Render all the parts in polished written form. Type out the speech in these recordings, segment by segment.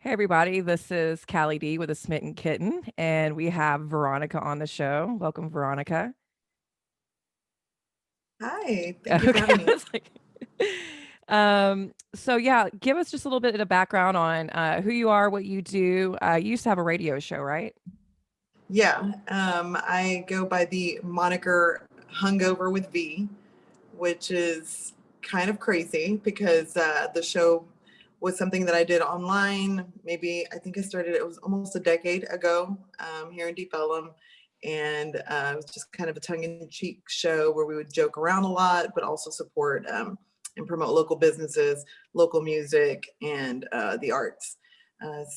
Hey everybody, this is Callie D with a Smitten Kitten, and we have Veronica on the show. Welcome, Veronica. Hi, thank you for Okay, having I me. was like, so yeah, give us just a little bit of background on who you are, what you do. You used to have a radio show, right? Yeah, I go by the moniker Hungover with V, which is kind of crazy because the show was something that I did online. Maybe I think I started it was almost a decade ago here in Deep Ellum. And it was just kind of a tongue in cheek show where we would joke around a lot, but also support and promote local businesses, local music, and the arts.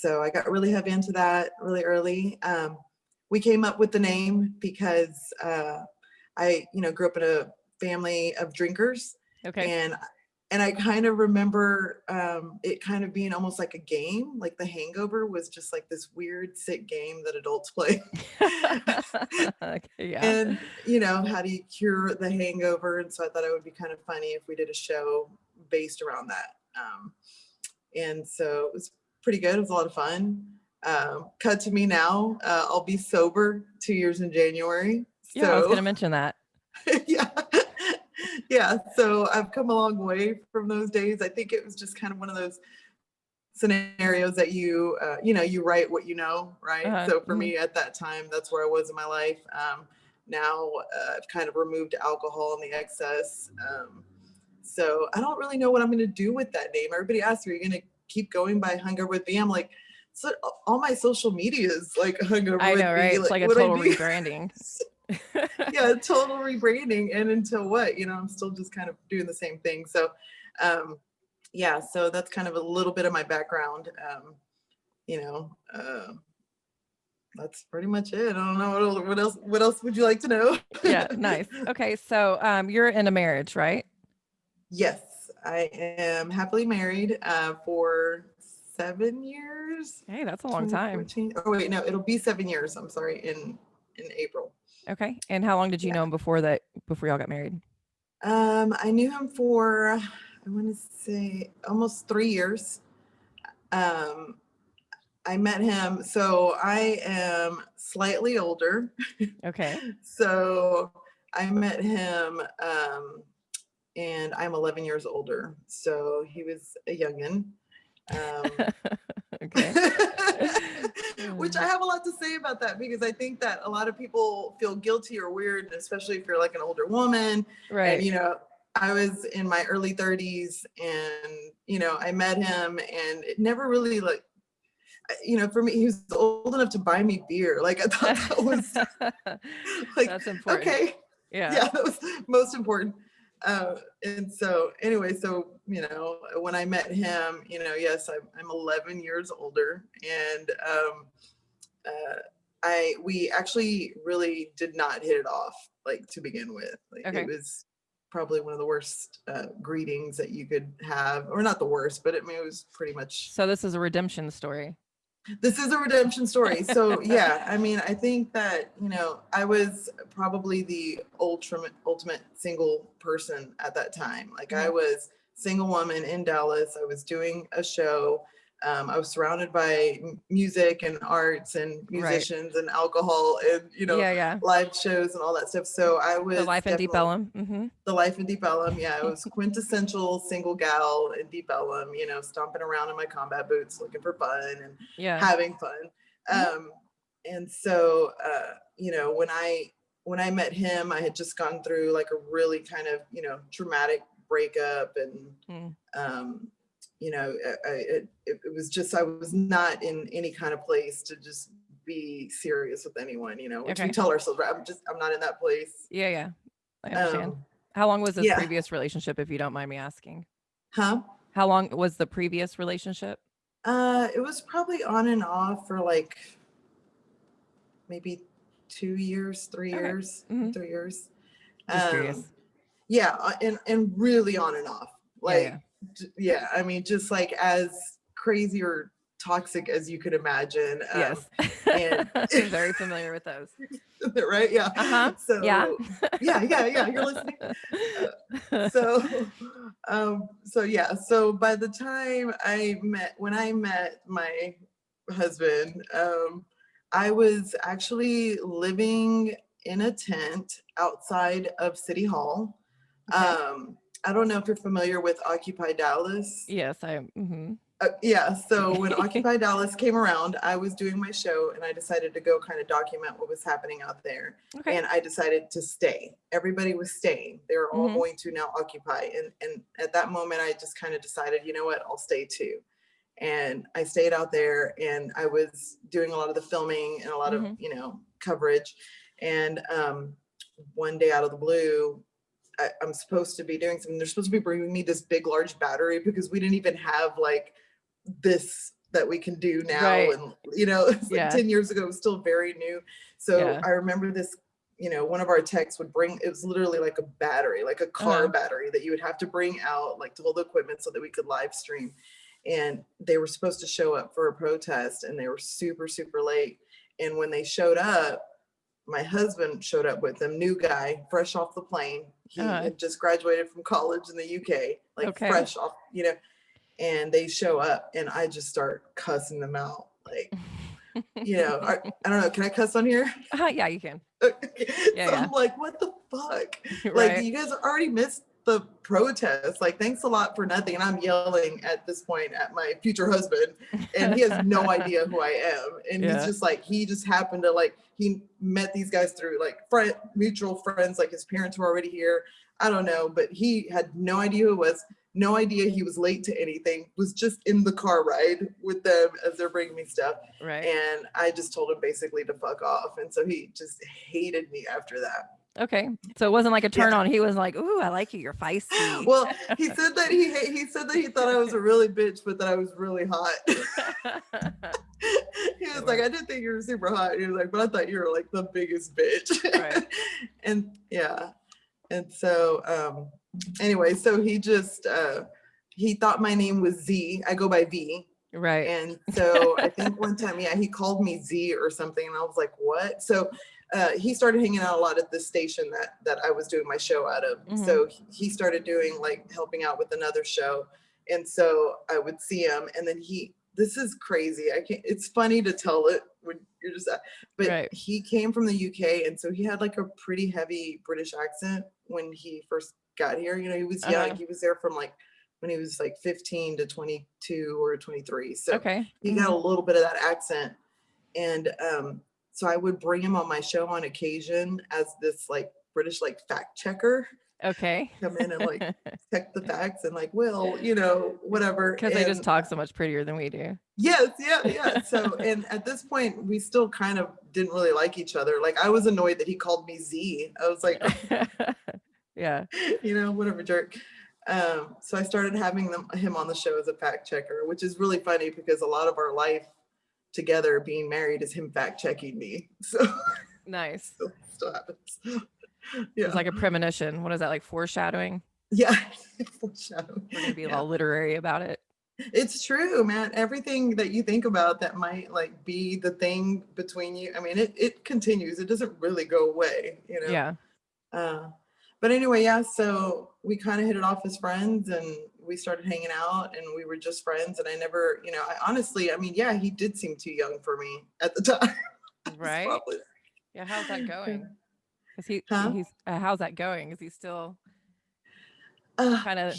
So I got really heavy into that really early. We came up with the name because I grew up in a family of drinkers, Okay. and I kind of remember it kind of being almost like a game. Like The Hangover was just like this weird, sick game that adults play. Okay, yeah. And how do you cure the hangover? And so I thought it would be kind of funny if we did a show based around that. And so it was pretty good. It was a lot of fun. Cut to me now. I'll be sober 2 years in January. Yeah, I was going So to mention that. yeah. Yeah. So I've come a long way from those days. I think it was just kind of one of those scenarios that you write what you know, right? Uh-huh. So for Mhm. me at that time, that's where I was in my life. Now I've kind of removed alcohol and the excess. So I don't really know what I'm going to do with that name. Everybody asks me, "Are you going to keep going by Hunger with Me?" I'm like, so all my social media is like Hungover I with know, right? Me. It's Like, like a what I total do? rebranding. Yeah, total rebranding. And until what? I'm still just kind of doing the same thing. So, yeah, so that's kind of a little bit of my background. You know, uh, that's pretty much it. I don't know what else. What else would you like to know? Yeah, nice. Okay, so you're in a marriage, right? Yes, I am happily married for 7 years. Hey, that's a long time. 2014. Oh wait, no, it'll be 7 years. I'm sorry, in April. Okay. And how long did you Yeah. know him before y'all got married? I knew him for I want to say almost 3 years. Um, I met him. So I am slightly older. Okay. So I met him, and I'm 11 years older. So he was a youngin. Um, Okay. which I have a lot to say about that because I think that a lot of people feel guilty or weird, especially if you're like an older woman. And, Right. I was in my early 30s and, I met him and it never really like, for me, he was old enough to buy me beer. Like I thought that was like, That's important. okay, Yeah. yeah, that was most important. And so anyway, so when I met him, yes, I'm 11 years older, and uh, I we actually really did not hit it off like to begin with. Like it Okay. was probably one of the worst greetings that you could have, or not the worst, but it was pretty much. So this is a redemption story. This is a redemption story. So yeah, I mean, I think that I was probably the ultimate single person at that time. Like I Mhm. was single woman in Dallas. I was doing a show. I was surrounded by music and arts and Right. musicians and alcohol and Yeah, yeah. live shows and all that stuff. So I The was life in Deep definitely Ellum. Hmm. the life in Deep Ellum. Yeah, it was quintessential single gal in Deep Ellum, stomping around in my combat boots looking for fun and Yeah. having fun. Hmm. And so, when I met him, I had just gone through like a really kind of, traumatic breakup. And, Mm. um, it was just, I was not in any kind of place to just be serious with anyone, which we Okay. tell ourselves, right? I'm not in that place. Yeah, yeah. I understand. Um, How long was this yeah. previous relationship, if you don't mind me asking? Huh? How long was the previous relationship? It was probably on and off for like maybe 2 years, three Okay. years, Hmm. 3 years. Just Um, curious. yeah, and really on and off. Yeah, yeah. Like, yeah, I mean, just like as crazy or toxic as you could imagine. Yes. And Very familiar with those. right, yeah. Uh-huh. Yeah. So yeah, you're listening. Uh, so yeah, so by the time when I met my husband, I was actually living in a tent outside of City Hall. Okay. I don't know if you're familiar with Occupy Dallas. Yes, I mhm. Yeah, so when Occupy Dallas came around, I was doing my show and I decided to go kind of document what was happening out there. Okay. And I decided to stay. Everybody was staying. They were all Mhm. going to now occupy. And at that moment, I just kind of decided, you know what, I'll stay too. And I stayed out there and I was doing a lot of the filming and a lot of, Mhm. coverage. And one day out of the blue, I'm supposed to be doing something. They're supposed to be bringing me this big, large battery because we didn't even have like this that we can do now. Right. And, it's like Yeah. 10 years ago, it was still very new. So Yeah. I remember this, one of our techs would bring, it was literally like a battery, like a car Uh-huh. battery that you would have to bring out, like to hold the equipment so that we could live stream. And they were supposed to show up for a protest and they were super, super late. And when they showed up, my husband showed up with them, new guy, fresh off the plane. He Uh-huh. had just graduated from college in the UK, like Okay. fresh off, and they show up and I just start cussing them out. Like, I don't know, can I cuss on here? Yeah, you can. Okay. Yeah, So yeah. I'm like, what the fuck? Like, Right. you guys already missed the protest. Like, thanks a lot for nothing. And I'm yelling at this point at my future husband, and he has no idea who I am. And he's Yeah. just like, he just happened to he met these guys through like mutual friends, like his parents were already here. I don't know, but he had no idea who it was. No idea he was late to anything, was just in the car ride with them as they're bringing me stuff. Right. And I just told him basically to fuck off. And so he just hated me after that. Okay. So it wasn't like a turn Yeah. on. He was like, "Ooh, I like you. You're feisty." Well, he said that he said that he thought I was a really bitch, but that I was really hot. He was like, I didn't think you were super hot. He was like, but I thought you were like the biggest bitch. Right. And yeah. And so anyway, so he just he thought my name was Z. I go by V. Right. And so I think one time, yeah, he called me Z or something, and I was like, "What?" So he started hanging out a lot at the station that I was doing my show out of. Mhm. So he started doing like helping out with another show, and so I would see him, and then this is crazy. I can't. It's funny to tell it when you're just, but Right. he came from the UK, and so he had like a pretty heavy British accent when he first got here. He was young. Uh-huh. He was there from like when he was like 15 to 22 or 23. So Okay. he got a little bit of that accent. And so I would bring him on my show on occasion as this like British like fact checker, Okay. come in and like check the facts and like, well, whatever. Because they just And talk so much prettier than we do. yes, yeah. So, and at this point, we still kind of didn't really like each other. Like I was annoyed that he called me Z. I was like, Yeah. whatever, jerk. So I started having him on the show as a fact checker, which is really funny because a lot of our life together being married is him fact checking me. So Nice. still happens. It's Yeah. like a premonition. What is that, like foreshadowing? Yeah. We're gonna be Yeah. all literary about it. It's true, man. Everything that you think about that might like be the thing between you. I mean, it continues. It doesn't really go away. Yeah. Uh, but anyway, yeah, so we kind of hit it off as friends and we started hanging out and we were just friends. And I never, I honestly, I mean, yeah, he did seem too young for me at the time. Right. Probably, Yeah. How's that going? Is huh? he's how's that going? Is he still kind of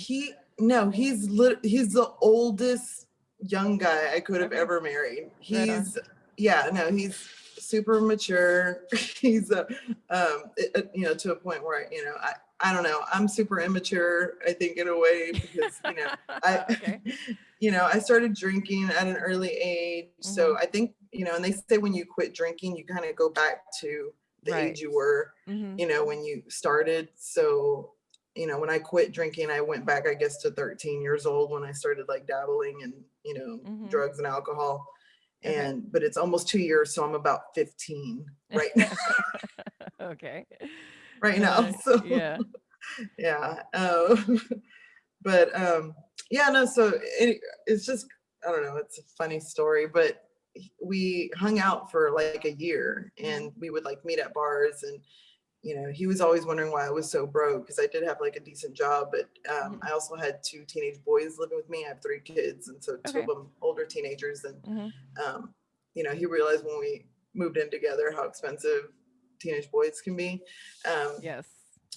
No, he's the oldest young guy I could have okay? ever married. Right on. Yeah, no, he's super mature. He's to a point where I don't know. I'm super immature, I think, in a way because I Okay. I started drinking at an early age. So Mhm. I think and they say when you quit drinking, you kind of go back to the Right. age you were, Mhm. when you started. So when I quit drinking, I went back, I guess, to 13 years old when I started like dabbling in, Mhm. drugs and alcohol. Okay. But it's almost 2 years, so I'm about 15 right now. Okay. Right now. So Yeah. yeah. But yeah, no, so it's just I don't know, it's a funny story, but we hung out for like a year, and Mhm. we would like meet at bars, and he was always wondering why I was so broke, because I did have like a decent job, but Mhm. I also had two teenage boys living with me. I have three kids, and so two of Okay. them older teenagers. And Mhm. um, he realized when we moved in together how expensive teenage boys can be. Um, Yes.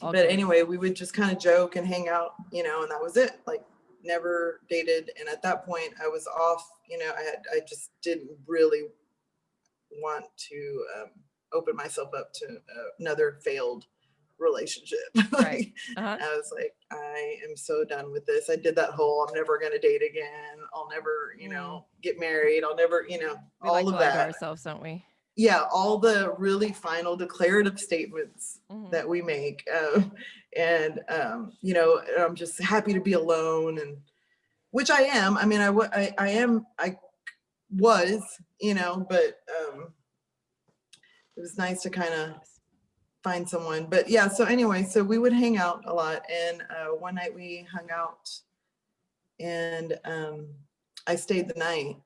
All but kids. anyway, we would just kind of joke and hang out, and that was it. Like, never dated. And at that point, I was off. I just didn't really want to open myself up to another failed relationship. Right. Like, Uh-huh. I was like, I am so done with this. I did that whole I'm never going to date again. I'll never, Mm. get married. I'll never, We like all to of lie to that. ourselves, don't we? Yeah, all the really final declarative statements Mhm. that we make. And, I'm just happy to be alone, and which I am. I mean, I am, I was, but it was nice to kind of Yes. find someone. But yeah, so anyway, so we would hang out a lot, and one night we hung out, and I stayed the night,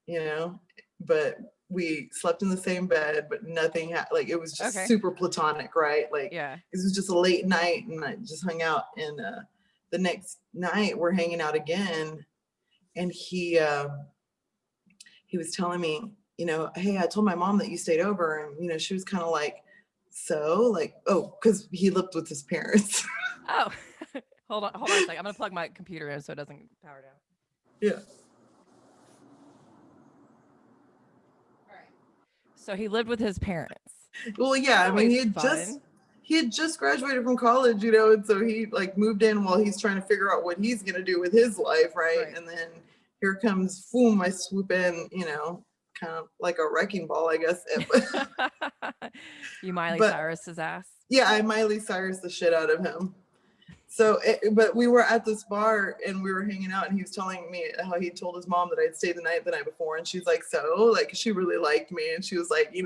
you know, but we slept in the same bed, but nothing like, it was just Okay. super platonic, right? Like, Yeah. it was just a late night, and I just hung out. And the next night we're hanging out again, and he was telling me, hey, I told my mom that you stayed over. And, she was kind of like, so, like, oh, because he lived with his parents. Oh. Hold on a second. I'm gonna plug my computer in so it doesn't power down. Yeah. All right. So he lived with his parents. Well, yeah, That's I mean, always fun. he had just graduated from college, and so he like moved in while he's trying to figure out what he's gonna do with his life, right? Right. And then here comes, boom, I swoop in, kind of like a wrecking ball, I guess. You Miley But Cyrus his ass. yeah, I Miley Cyrus the shit out of him. So, but we were at this bar, and we were hanging out, and he was telling me how he told his mom that I'd stayed the night before, and she's like, so, like, she really liked me, and she was like, did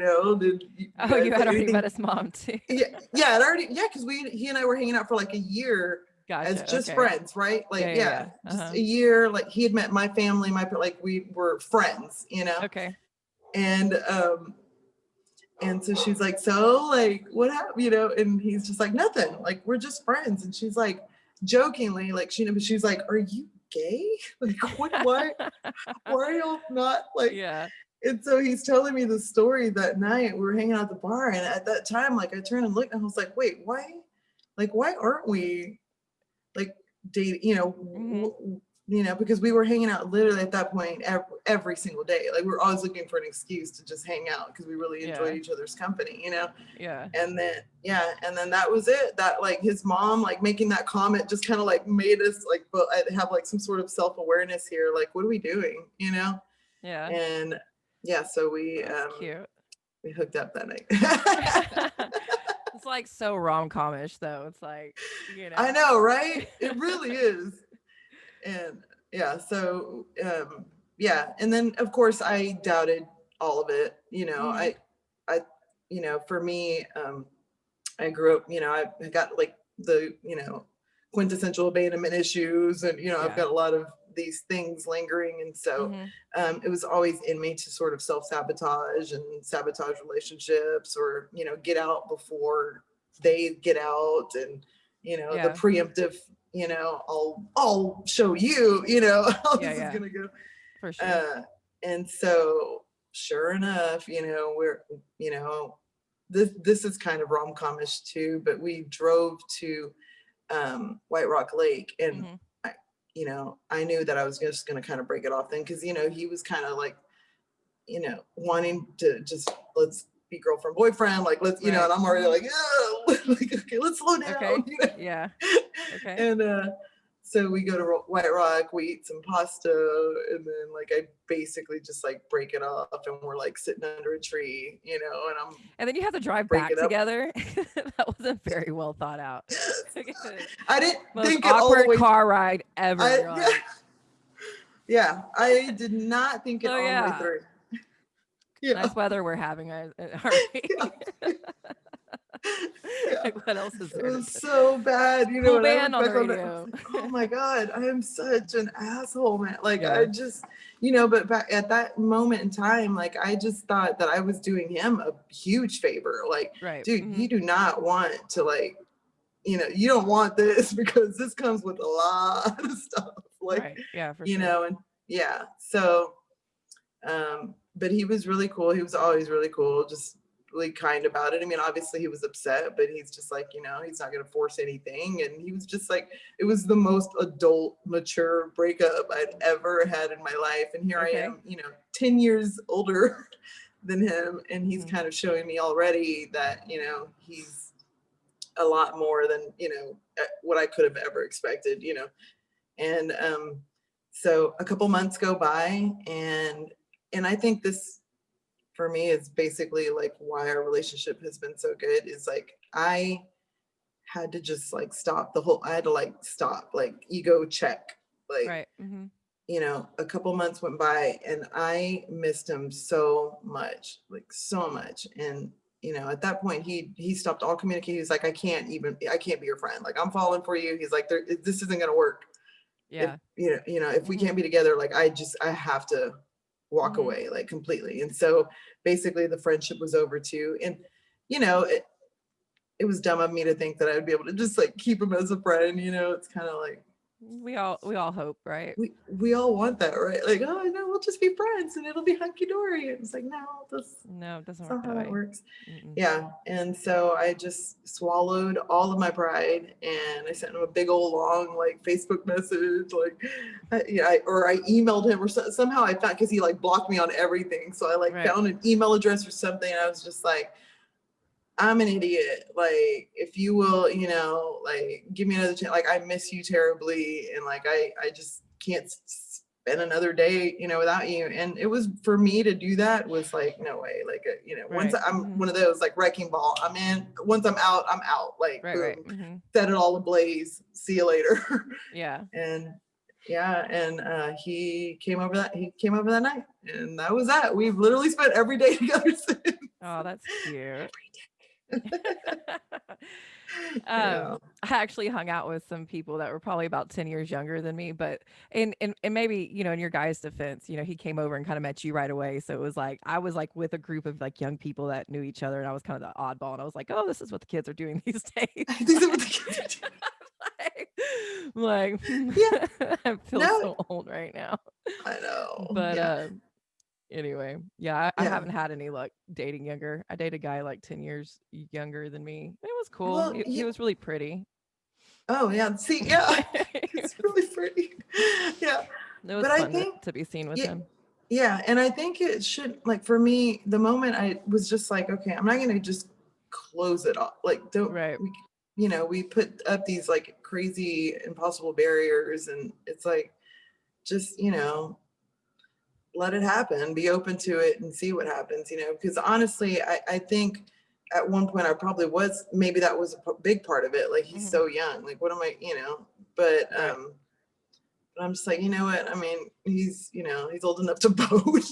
you Oh, guys you like had already met anything? his mom too. Yeah, yeah, it already, yeah, because he and I were hanging out for like a year as Gotcha. just Okay. friends, right? Like, Yeah, yeah, yeah, yeah. just Uh-huh. a year. Like, he had met my family, like, we were friends, Okay. and so she's like, so, like, what happened, and he's just like, nothing, like, we're just friends. And she's like, jokingly, like, she's like, are you gay? Like, why are y'all not like? Yeah. And so he's telling me the story that night. We were hanging out at the bar, and at that time, like, I turned and looked, and I was like, wait, why? Like, why aren't we like dating? Mhm. Because we were hanging out literally at that point every single day. Like, we were always looking for an excuse to just hang out because we really enjoyed Yeah. each other's company. Yeah. And then, yeah, and then that was it. That, like, his mom, like, making that comment just kind of like made us like, but I have like some sort of self-awareness here. Like, what are we doing? Yeah. And yeah, so That's cute. we hooked up that night. It's like so rom-comish though. It's like, I know, right? It really is. And yeah, so yeah, and then of course I doubted all of it. Mhm. I for me, I grew up, I got like the, quintessential abandonment issues, and I've Yeah. got a lot of these things lingering. And so Mhm. it was always in me to sort of self-sabotage and sabotage relationships, or get out before they get out. And the Yeah. preemptive, I'll show you, how Yeah, this is yeah. gonna go. For sure. uh and so, sure enough, we're, this is kind of rom-comish too, but we drove to White Rock Lake. And Mhm. I knew that I was just going to kind of break it off then, because he was kind of like, wanting to just, let's be girlfriend boyfriend, like, let's, Right. and I'm already Mhm. like, oh, like, okay, let's slow down. Okay. Yeah. Okay. And so we go to White Rock, we eat some pasta, and then, like, I basically just like break it off, and we're like sitting under a tree, and I'm And then you have to drive back breaking up. together. That wasn't very well thought out. I didn't Most think it all the awkward way. car ride ever. I You're Yeah, like, yeah, I did not think it so all the way yeah, through. Yeah, nice weather we're having. All right. yeah. Yeah. Like, what else is It there to was do? so bad, Cool and I band look on the back on it, I was radio. like, oh my God, I am such an asshole, man. Like, I Yeah. just, but back at that moment in time, like, I just thought that I was doing him a huge favor. Like, Right. dude, Hmm. you do not want to, like, you don't want this because this comes with a lot of stuff. Like, Right. Yeah, for sure. and yeah. So, but he was really cool. He was always really cool, just really kind about it. I mean, obviously he was upset, but he's just like, he's not going to force anything. And he was just like, it was the most adult, mature breakup I'd ever had in my life. And here I Okay. am, 10 years older than him. And he's Hmm. kind of showing me already that, he's a lot more than, what I could have ever expected, and so a couple months go by, and I think this for me is basically like why our relationship has been so good is like I had to just like stop the whole I had to like stop like ego check, like, Right. Hmm. a couple months went by and I missed him so much, like so much. And at that point he stopped all communication. He's like, I can't be your friend. Like, I'm falling for you. He's like, this isn't gonna work. If Yeah. if we Hmm. can't be together, like I have to walk Hmm. away, like, completely. And so basically the friendship was over too. And you know, it, it was dumb of me to think that I would be able to just like keep him as a friend. It's kind of like We all hope, right? we all want that, right? Like, oh no, we'll just be friends and it'll be hunky dory. And it's like, no, No, it doesn't that's work not how that that way. works. Mm-mm. Yeah. And so I just swallowed all of my pride and I sent him a big old long like Facebook message, like, or I emailed him or somehow I found, because he like blocked me on everything. So I like Right. found an email address or something. And I was just like, I'm an idiot. Like, if you will, like, give me another chance. Like, I miss you terribly, and like, I just can't spend another day, without you. And it was for me to do that was like, no way. Like, once Right. I'm Hmm. one of those like wrecking ball, I'm in. Once I'm out, I'm out. Like, Right. Right. boom, Hmm. set it all ablaze. See you later. Yeah. And yeah, and he came over that night, and that was that. We've literally spent every day together since. Oh, that's cute. Yeah. I actually hung out with some people that were probably about 10 years younger than me, but and maybe, in your guys' defense, he came over and kind of met you right away. So it was like I was like with a group of like young people that knew each other, and I was kind of the oddball, and I was like, oh, this is what the kids are doing these days. These are what the kids are doing. like, Yeah. I feel No, so old right now. I know. But Yeah. anyway, yeah, I Yeah. haven't had any luck dating younger. I dated a guy like 10 years younger than me. It was cool. Well, He yeah. was really pretty. Oh, yeah. See, yeah. It's really pretty. Yeah. It was But I fun think, to be seen with yeah, him. yeah. And I think it should, like, for me, the moment I was just like, okay, I'm not going to just close it off. Like, don't, Right. we put up these like crazy, impossible barriers. And it's like, just, let it happen, be open to it and see what happens, because honestly, I think at one point I probably was, maybe that was a big part of it. Like, he's Mhm. so young, like, what am I, but, Right. but I'm just like, you know what? I mean, he's old enough to vote.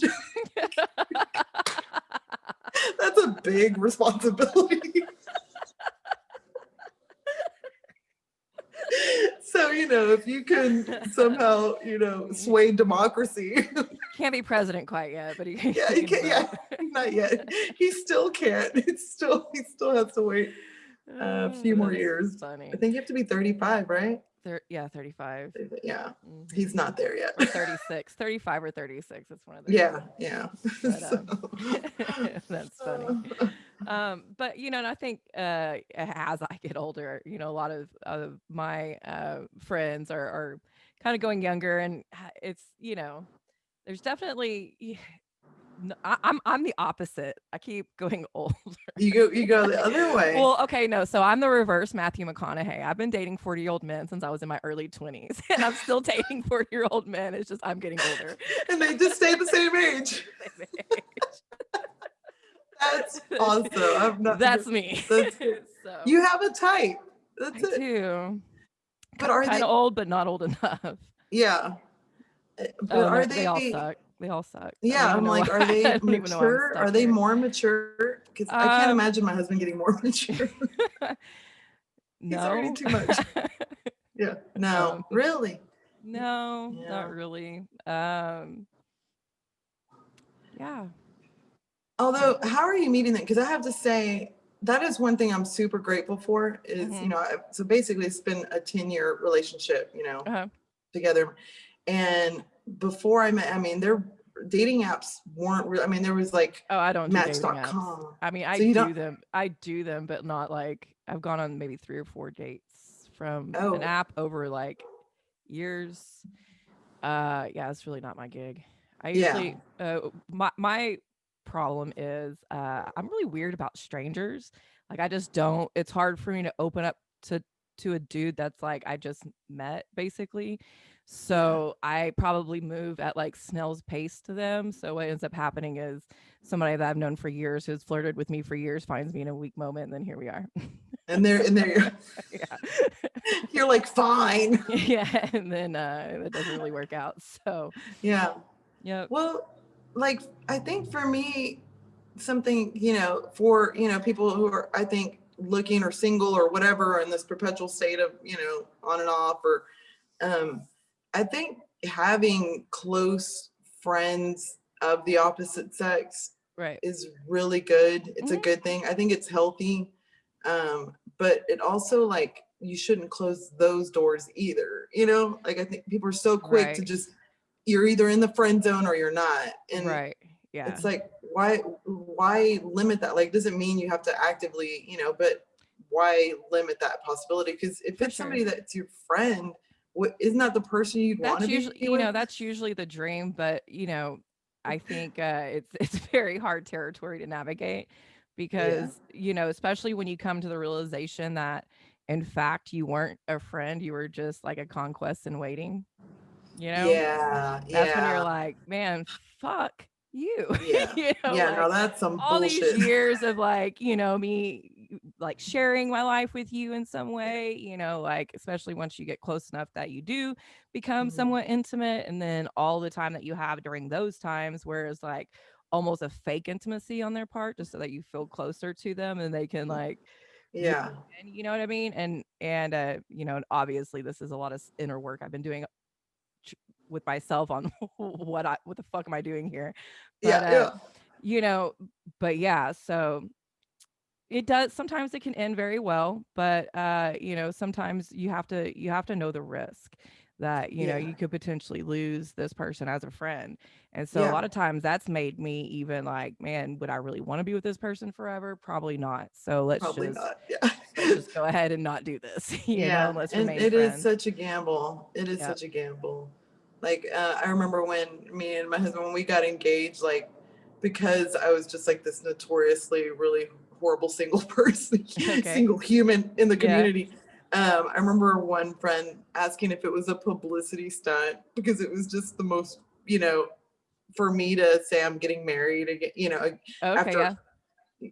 That's a big responsibility. So, if you can somehow, sway democracy. Can't be president quite yet, but he, Yeah, he he can can't. Yeah, vote. not yet. He still can't. He still has to wait a few more That's years. I funny. think you have to be 35, right? Yeah, 35. Yeah, Hmm. he's not there yet. Or 36. 35 or 36. It's one of those Yeah, two. yeah. But So, that's funny. uh, But and I think as I get older, a lot of my friends are kind of going younger, and it's there's definitely I'm the opposite. I keep going older. you go the other way, Well, okay, no. So I'm the reverse Matthew McConaughey. I've been dating 40-year-old men since I was in my early 20s, and I'm still dating 40-year-old men. It's just I'm getting older. and they just stay the same age. Same That's age. awesome. I'm not. That's me. That's good. So You have a type. That's I it. do. But are Kind they? of old, but not old enough. Yeah. But Oh, and are they all they? suck. They all suck. I don't Yeah, even I'm know why. like, are I they don't even know why I'm mature? stuck Are they here. more mature? Because I can't Um, imagine my husband getting more mature. He's already no. too much. Yeah. No, Um, really. no, not Yeah. really. Yeah. Although, how are you meeting them? Because I have to say, that is one thing I'm super grateful for is, Mhm. so basically it's been a 10-year relationship, Uh-huh. together. And before I met, I mean, their dating apps weren't real. I mean, there was like Oh, I don't do dating apps. Match.com. I mean, So you don't, I do them, but not like I've gone on maybe 3 or 4 dates from an oh, app over like years. Yeah, it's really not my gig. I yeah, usually my problem is I'm really weird about strangers. Like I just don't it's hard for me to open up to a dude that's like I just met basically. yeah. So I probably move at like snail's pace to them. So what ends up happening is somebody that I've known for years who's flirted with me for years finds me in a weak moment and then here we are. And Yeah. you're like, fine. Yeah, and then it doesn't really work out. So, Yeah. yep. Well, like, I think for me, something, for, people who are, I think, looking or single or whatever, in this perpetual state of, on and off, or, um, I think having close friends of the opposite sex Right. is really good. It's a Mhm. good thing. I think it's healthy. But it also, like, you shouldn't close those doors either. Like, I think people are so quick to Right. just, you're either in the friend zone or you're not. And Right. Yeah. it's like, why limit that? Like, doesn't mean you have to actively, but why limit that possibility? Because if For it's sure. somebody that's your friend, what, isn't that the person you'd want to That's be usually, with? that's usually the dream, but I think it's very hard territory to navigate Yeah. because, especially when you come to the realization that in fact you weren't a friend, you were just like a conquest in waiting, you know? Yeah. That's when you're Yeah. like, "Man, fuck you." Yeah. Yeah. No, Like, that's some all these bullshit. years of, like, me, like, sharing my life with you in some way, like, especially once you get close enough that you do become Mhm. somewhat intimate, and then all the time that you have during those times where it's, like, almost a fake intimacy on their part just so that you feel closer to them and they can, like, reel Yeah. you in, you know what I mean? And obviously, this is a lot of s inner work I've been doing ch with myself on what the fuck am I doing here? But, Yeah. Yeah. you know, but yeah, so it does sometimes it can end very well, but, sometimes you have to know the risk that, Yeah. you could potentially lose this person as a friend. And so a Yeah. lot of times that's made me even like, "Man, would I really wanna be with this person forever? Probably not. So Probably not. let's Yeah. just go ahead and not do this, and Yeah, let's and remain it is friends." such a gamble. It is Yep. such a gamble. Like, I remember when me and my husband, when we got engaged, like, because I was just like this notoriously really horrible single person, Okay. single human in the Yeah. community. I remember one friend asking if it was a publicity stunt because it was just the most, for me to say I'm getting married again, Okay, after yeah.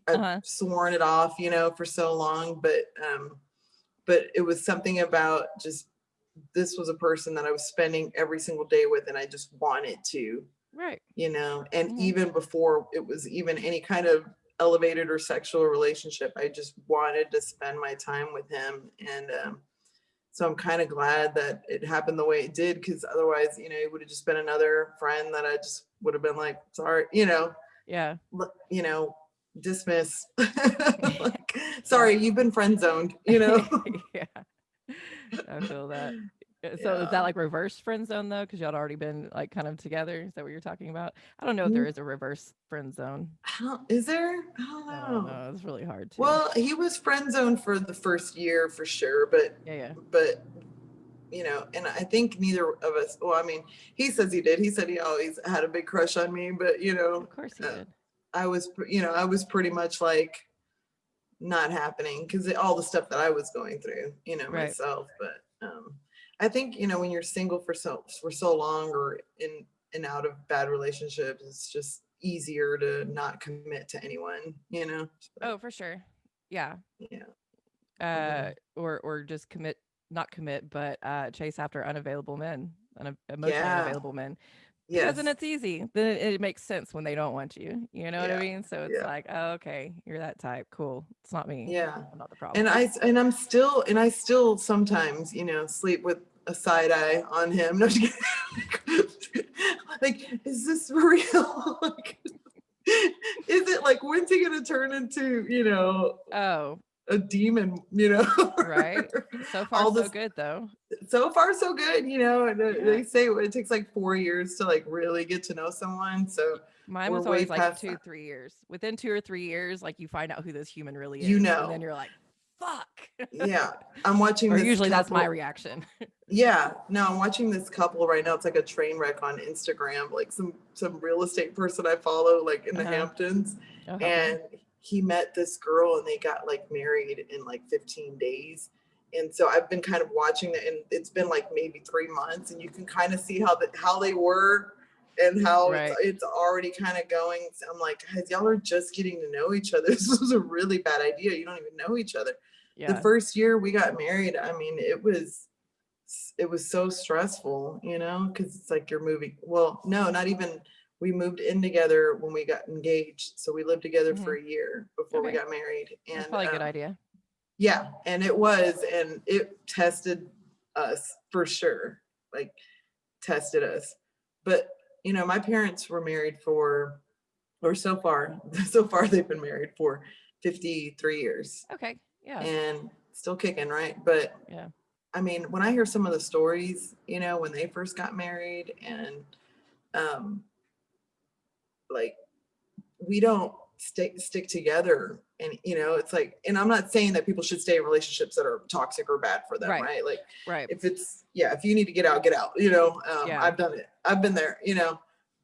I've Uh-huh. sworn it off, for so long. But it was something about just, this was a person that I was spending every single day with, and I just wanted to, Right. and Mhm. even before it was even any kind of elevated or sexual relationship, I just wanted to spend my time with him. And so I'm kind of glad that it happened the way it did, because otherwise, it would have just been another friend that I just would have been like, sorry, Yeah. you know, dismiss. Like, Yeah. sorry, you've been friend zoned, you know? Yeah. I feel that. So is that Yeah. like reverse friend zone though? Because y'all had already been like kind of together. Is that what you're talking about? I don't know if there Mm, is a reverse friend zone. Is there? I don't I don't know. know. It's really hard to. Well, he was friend zoned for the first year for sure, but Yeah, yeah. but and I think neither of us. Well, I mean, he says he did. He said he always had a big crush on me, but Of course he uh, did. I was pretty much like not happening because all the stuff that I was going through, Right. myself. But I think when you're single for so long, or in and out of bad relationships, it's just easier to not commit to anyone. But Oh, for sure. Yeah. yeah, Uh, yeah, or just not commit, but chase after unavailable men, emotionally yeah, unavailable men. Because then Yes. it's easy. Then it makes sense when they don't want you. You know what I Yeah. mean? So it's Yeah. like, oh, okay, you're that type. Cool. It's not me. Yeah. I'm not the problem. And I still sometimes, sleep with a side eye on him. No, just kidding. Like, is this for real? Like, is it like, when's he gonna turn into, Oh, a demon, right. So far, all so this. good though. So far so good, and Yeah. they say it takes like 4 years to like really get to know someone, so Mine we're was way always like past two, that. 3 years. Within 2 or 3 years, like you find out who this human really you is. And know then you're like, fuck. yeah, I'm watching Or this usually that's my couple. reaction. Yeah, no, I'm watching this couple right now. It's like a train wreck on Instagram, like some real estate person I follow, like in the Uh-huh. Hamptons, Oh, how fun. and he met this girl, and they got like married in like 15 days. And so I've been kind of watching it, and it's been like maybe 3 months, and you can kind of see how they were, and how it's Right. it's already kind of going. So I'm like, guys, y'all are just getting to know each other. This was a really bad idea. You don't even know each other. The Yeah. first year we got married, I mean, it was so stressful, because it's like you're moving. Well, no, not even. We moved in together when we got engaged, so we lived together Hmm. for a year before we Okay. got married, That's and probably a good idea. yeah, and it tested us for sure, like tested us. But my parents were married for, or so far, so far they've been married for 53 years, Okay. Yeah. and still kicking, right? But Yeah. I mean, when I hear some of the stories, when they first got married, and um, like, we don't stick together, and it's like, and I'm not saying that people should stay in relationships that are toxic or bad for them, Right. right? Like, Right. if you need to get out. Yeah. I've done it. I've been there.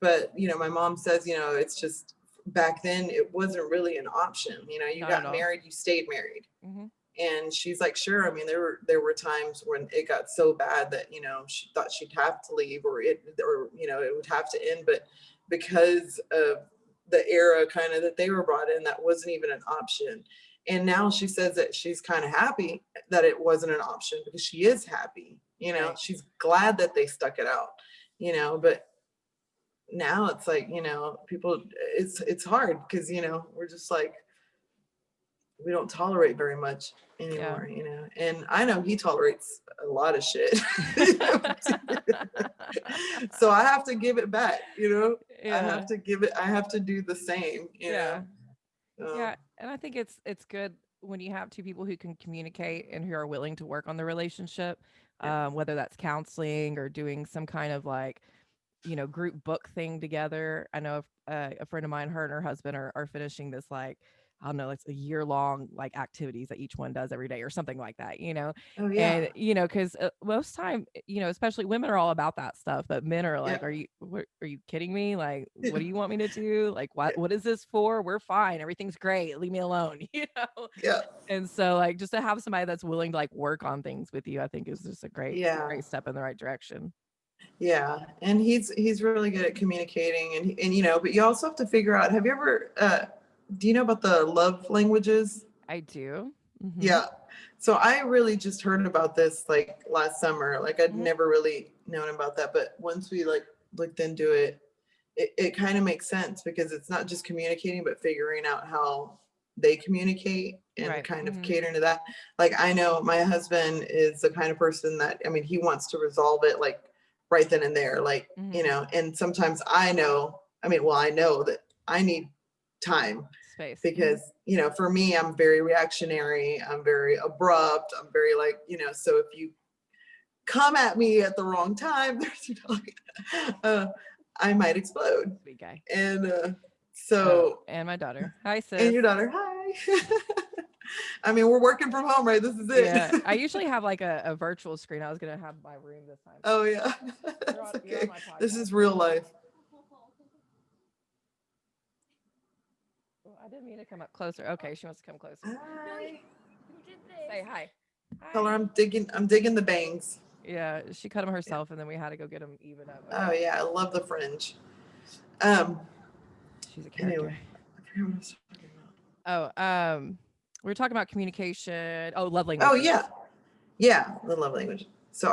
But my mom says, it's just back then it wasn't really an option. You Not at got all. married, you stayed married. Hmm. And she's like, sure. I mean, there were times when it got so bad that she thought she'd have to leave, or it would have to end. But because of the era kind of that they were brought in, that wasn't even an option. And now she says that she's kind of happy that it wasn't an option, because she is happy. Right. She's glad that they stuck it out. But now it's like, people, it's hard, because we're just like, we don't tolerate very much Yeah. anymore. And I know he tolerates a lot of shit. So I have to give it back. I have Yeah. to give it, I have to do the same. Yeah. um, Yeah. And I think it's good when you have two people who can communicate and who are willing to work on the relationship, yeah. whether that's counseling or doing some kind of like group book thing together. I know a friend of mine, her and her husband are finishing this like, I don't know, it's a year long like activities that each one does every day or something like that. Oh yeah. And because most time, especially women are all about that stuff, but men are Yeah. like, are you kidding me? Like, what do you want me to do? Like, Yeah. what is this for? We're fine, everything's great, leave me alone. Yeah. And so like just to have somebody that's willing to like work on things with you, I think is just a Yeah. great step in the right direction. Yeah. And he's really good at communicating, and but you also have to figure out, have you ever do you know about the love languages? I do. Mm-hmm. Yeah. So I really just heard about this like last summer. Like, I'd Mm-hmm. never really known about that. But once we like looked into it, it kind of makes sense, because it's not just communicating, but figuring out how they communicate and Right. kind of Mm-hmm. catering to that. Like, I know my husband is the kind of person that, I mean, he wants to resolve it like right then and there. Like, Mm-hmm. and sometimes I know that I need time, Space. Mm-hmm. because for me, I'm very reactionary, I'm very abrupt, I'm very like, so if you come at me at the wrong time, uh, I might explode. Sweet guy. And Oh, so, and my daughter. Hi, and sis. your daughter, hi. I mean, we're working from home, right? This is Yeah, I it. usually have like a virtual screen. I was gonna have my room this time. Oh yeah. You're That's on you're on okay. my This podcast. is real life. Oh, I didn't mean to come up closer. Okay, she wants to come closer. Hi. Say hi. Tell her Hi. I'm digging the bangs. Yeah, she cut them Yeah. herself, and then we had to go get them even up. Oh Okay. yeah, I love the fringe. Um. She's a Anyway, character. I forgot what I was talking about. Oh, we were talking about communication. Oh, love Oh languages. yeah, yeah, the love language. So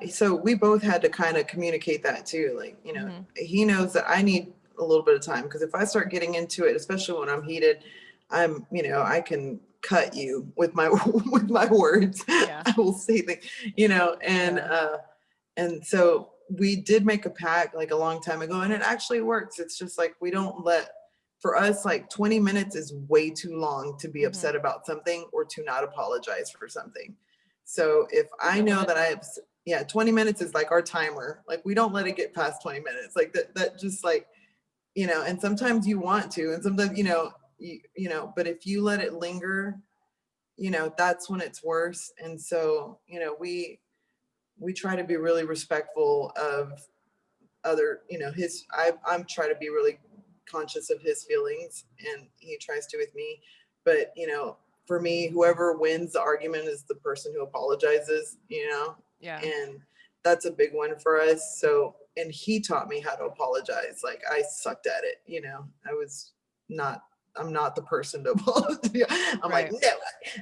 so we both had to kind of communicate that too. Like, Mhm. he knows that I need a little bit of time, because if I start getting into it, especially when I'm heated, I can cut you with my with my words. Yeah. I will say things, you know, Yeah. and so we did make a pact like a long time ago, and it actually works. It's just like we don't let for us, like 20 minutes is way too long to be Mhm. upset about something or to not apologize for something. So if It's a I good know limit. that yeah, 20 minutes is like our timer. Like we don't let it get past 20 minutes. Like that just like, and sometimes you want to, and sometimes, but if you let it linger, that's when it's worse. And so, we try to be really respectful of other, I'm trying to be really conscious of his feelings, and he tries to with me. But, for me, whoever wins the argument is the person who apologizes, Yeah. and that's a big one for us. So, and he taught me how to apologize. Like I sucked at it, I was not I'm not the person to apologize. I'm like, Right. no,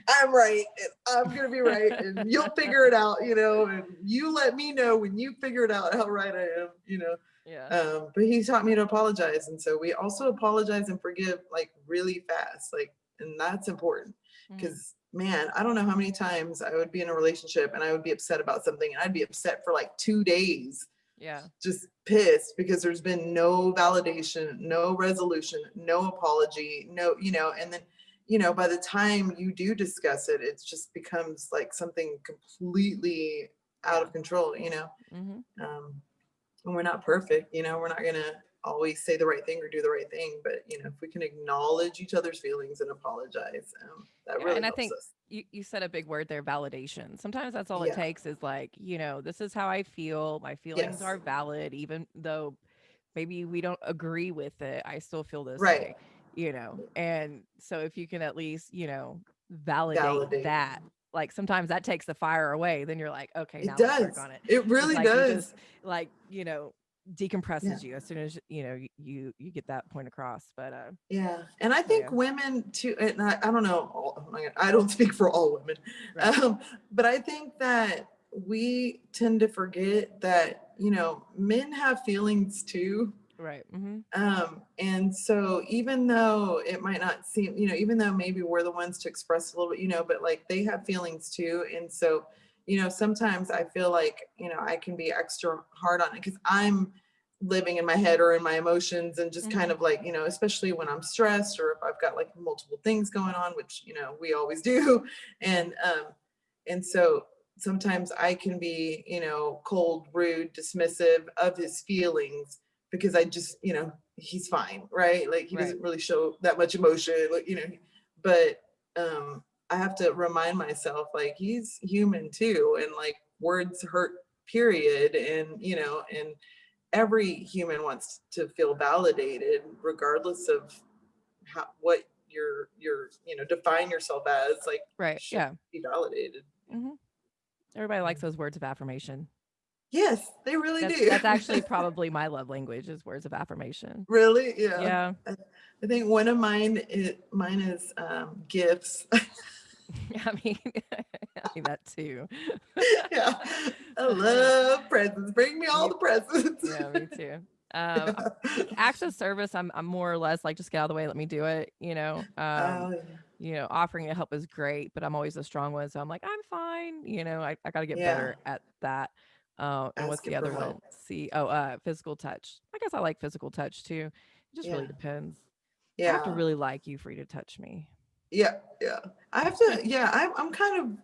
I'm right, and I'm gonna be right, and you'll figure it out, and you let me know when you figure it out how right I am, Yeah. But he taught me to apologize, and so we also apologize and forgive like really fast, like, and that's important Mhm. because man, I don't know how many times I would be in a relationship and I would be upset about something, and I'd be upset for like 2 days, Yeah. just pissed because there's been no validation, no resolution, no apology, no, and then, by the time you do discuss it, it just becomes like something completely out Yeah. of control, Mhm. um, and we're not perfect, we're not going to always say the right thing or do the right thing, but, if we can acknowledge each other's feelings and apologize, that Yeah, really and I helps think us. you said a big word there, validation. Sometimes that's all it Yeah. takes is like, this is how I feel. My feelings Yes. are valid, even though maybe we don't agree with it. I still feel this Right. way, And so if you can at least, validate Validate. that, like sometimes that takes the fire away. Then you're like, okay, It now let's work does. on it. It It's really like you does. just like, Yeah. decompresses you as soon as you get that point across. But Yeah, and I so think yeah, women too. And I don't know. I don't speak for all women, right, but I think that we tend to forget that men have feelings too. right, mm-hmm, And so even though it might not seem, even though maybe we're the ones to express a little bit, but like they have feelings too. And so, sometimes I feel like, I can be extra hard on it because I'm living in my head or in my emotions, and just mm-hmm, kind of like, especially when I'm stressed or if I've got like multiple things going on, which, we always do. mm-hmm, And so sometimes I can be, cold, rude, dismissive of his feelings because I just, he's fine, right? Like he right, doesn't really show that much emotion, like, but I have to remind myself like he's human too, and like words hurt, period. And and every human wants to feel validated regardless of what define yourself as, like right, should yeah, be validated. mm-hmm. Everybody Yeah. likes those words of affirmation. Yes, they really do. That's actually probably my love language is words of affirmation. Really, yeah. Yeah. I think one of mine is gifts. I mean that too. Yeah, I love presents. Bring me all Me the presents. Yeah, me too. Yeah. Acts of service, I'm more or less like just get out of the way, let me do it. Oh yeah, Offering to help is great, but I'm always the strong one, so I'm like, I'm fine. I got to get yeah. better at that. And what's the Asking for other one? help. See, physical touch. I guess I like physical touch too. It just Yeah, really depends. I have to yeah, really like you for you to touch me. yeah, yeah. I have to. Yeah, I'm kind of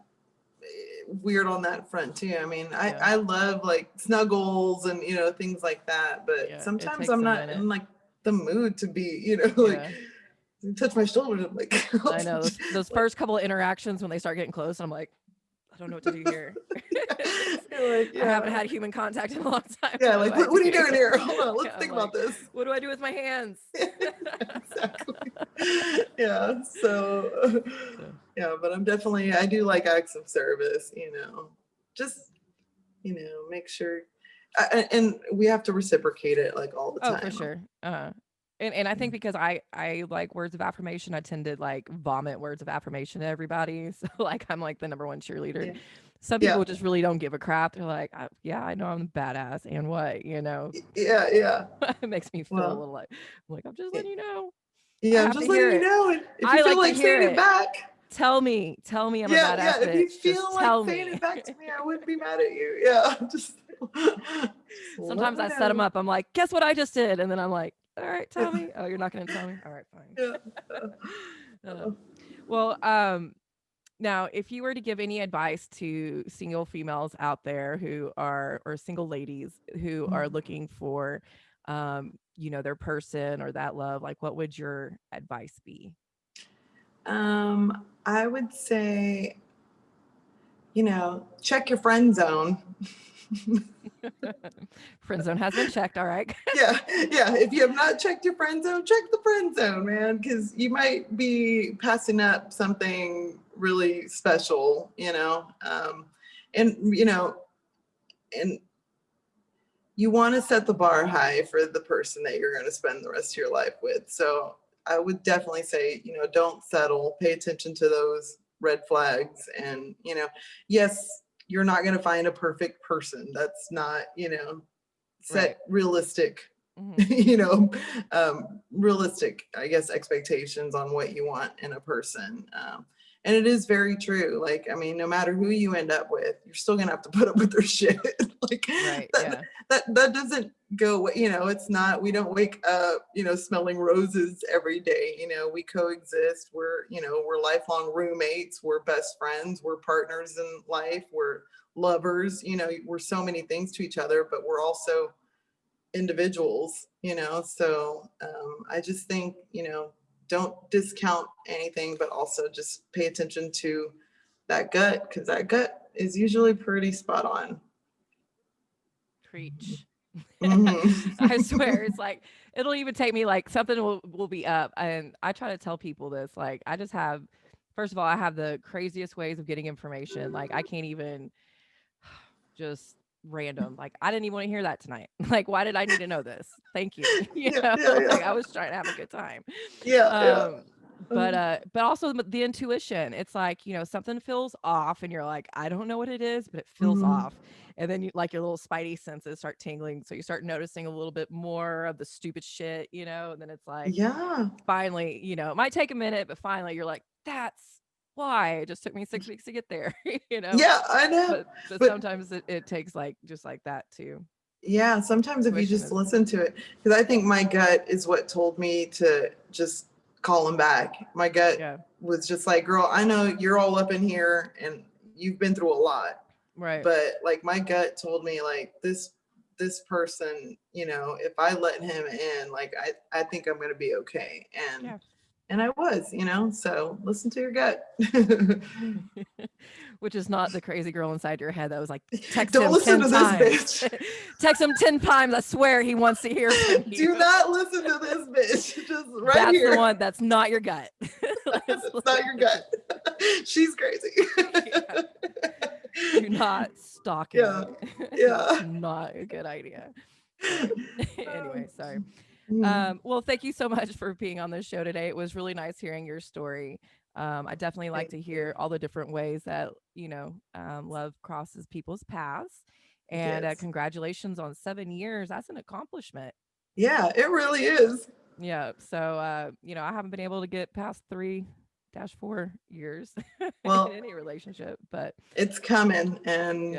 weird on that front too. I mean, Yeah, I love like snuggles and things like that, but yeah. It sometimes takes I'm a not minute. in like the mood to be, like Yeah. touch my shoulder. I'm like, I know those like first couple of interactions when they start getting close, I'm like, I don't know what to do here. you're like, I haven't yeah, had human contact in a long time. yeah, What do like I what do? are you doing here? Hold on, let's Yeah, I'm think about like, this. what do I do with my hands? Exactly. Yeah. So, So, yeah, but I do like acts of service, just, make sure. And we have to reciprocate it like all the oh, for time. sure. And I think because I like words of affirmation, I tend to like vomit words of affirmation to everybody. So like I'm like the number one cheerleader. Yeah. Some Yeah. people just really don't give a crap. They're like, yeah, I know I'm badass, and what, Yeah. Yeah. it makes me feel a Well, little like I'm just yeah, letting you know. I yeah, I'm have to just hear letting you it. know. And if you I feel like to like hear saying it it. back, Tell me I'm a yeah, badass yeah. If you bitch. feel Just like tell saying me. it back to me, I wouldn't be mad at you. Yeah. Just let Sometimes me I set them know. up. I'm like, guess what I just did? And then I'm like, all right, Yeah. tell me. Oh, you're not going to tell me? All right, Yeah. fine. uh, Uh, well, now, if you were to give any advice to single females out there who are, or single ladies who are looking for, their person or that love, like what would your advice be? I would say, check your friend zone. Friend zone has been checked. All right. Yeah, yeah. If you have not checked your friend zone, check the friend zone, man, because you might be passing up something really special, and and you want to set the bar high for the person that you're going to spend the rest of your life with. So I would definitely say, don't settle. Pay attention to those red flags, and yes, you're not going to find a perfect person. That's not, Right. set realistic Hmm. realistic, I guess, expectations on what you want in a person. And it is very true. Like, I mean, no matter who you end up with, you're still gonna have to put up with their shit. Like Right. that, Yeah. that doesn't go. It's not. We don't wake up, smelling roses every day. We coexist. We're lifelong roommates. We're best friends. We're partners in life. We're lovers. We're so many things to each other, but we're also individuals, so I just think, don't discount anything, but also just pay attention to that gut, because that gut is usually pretty spot on. Preach. I Mm-hmm. swear it's like it'll even take me like something will be up, and I try to tell people this, like I just have, first of all, I have the craziest ways of getting information. Like I can't even, just random. Like I didn't even want to hear that tonight. Like why did I need to know this? Thank you. Yeah, yeah, Like yeah, I was trying to have a good time. yeah, yeah. Um but also the intuition. It's like, something feels off and you're like, I don't know what it is, but it feels Mm-hmm. off. And then you like your little spidey senses start tingling. So you start noticing a little bit more of the stupid shit, and then it's like Yeah, finally, it might take a minute, but finally you're like, that's why it just took me 6 weeks to get there, you know? yeah, I know. But But sometimes it takes like just like that too. yeah, sometimes if you Intuition just is listen to it, because I think my gut is what told me to just call him back. My gut yeah, was just like, girl, I know you're all up in here and you've been through a lot, right. but like my gut told me like this person, if I let him in, like I think I'm gonna be okay. Yeah. And I was, so listen to your gut. Which is not the crazy girl inside your head that was like, text Don't him listen 10 to this times. bitch. Text him 10 times. I swear he wants to hear from you. Do not listen to this bitch. Just right That's the here. one. That's not your gut. It's not your gut. She's crazy. Yeah. Do not stalk Yeah. him. That's Yeah. not a good idea. Um, anyway, sorry. Mm, Well, thank you so much for being on this show today. It was really nice hearing your story. I definitely like thank to hear you. all the different ways that, love crosses people's paths. And Yes. congratulations on 7 years. That's an accomplishment. Yeah, it really is. Yeah. So, I haven't been able to get past 3-4 years in Well, any relationship, but it's coming, and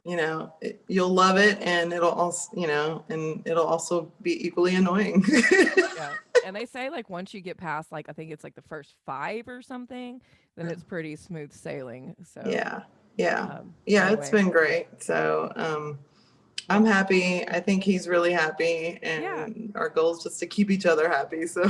yeah. you'll love it, and it'll also, and it'll also be equally annoying. Yeah. And they say like once you get past like I think it's like the first 5 or something, then it's pretty smooth sailing. So, Yeah. Yeah. um Yeah, it's anyway, been great. So, I'm well, happy. I think he's really happy, yeah. and our goal is just to keep each other happy. So,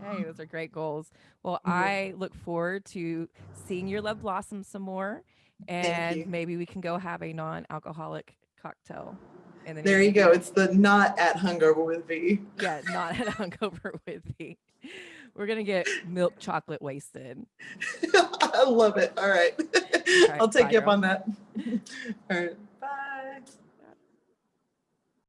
Hey, those are great goals. Well, mhm. I look forward to seeing your love blossom some more, Thank and you. maybe we can go have a non-alcoholic cocktail in the near There you go. future. It's the not at hungover with V. Yeah, not at hungover with me. We're gonna get milk chocolate wasted. I love it. All right. All right, I'll take bye, you up girl. on that. All right.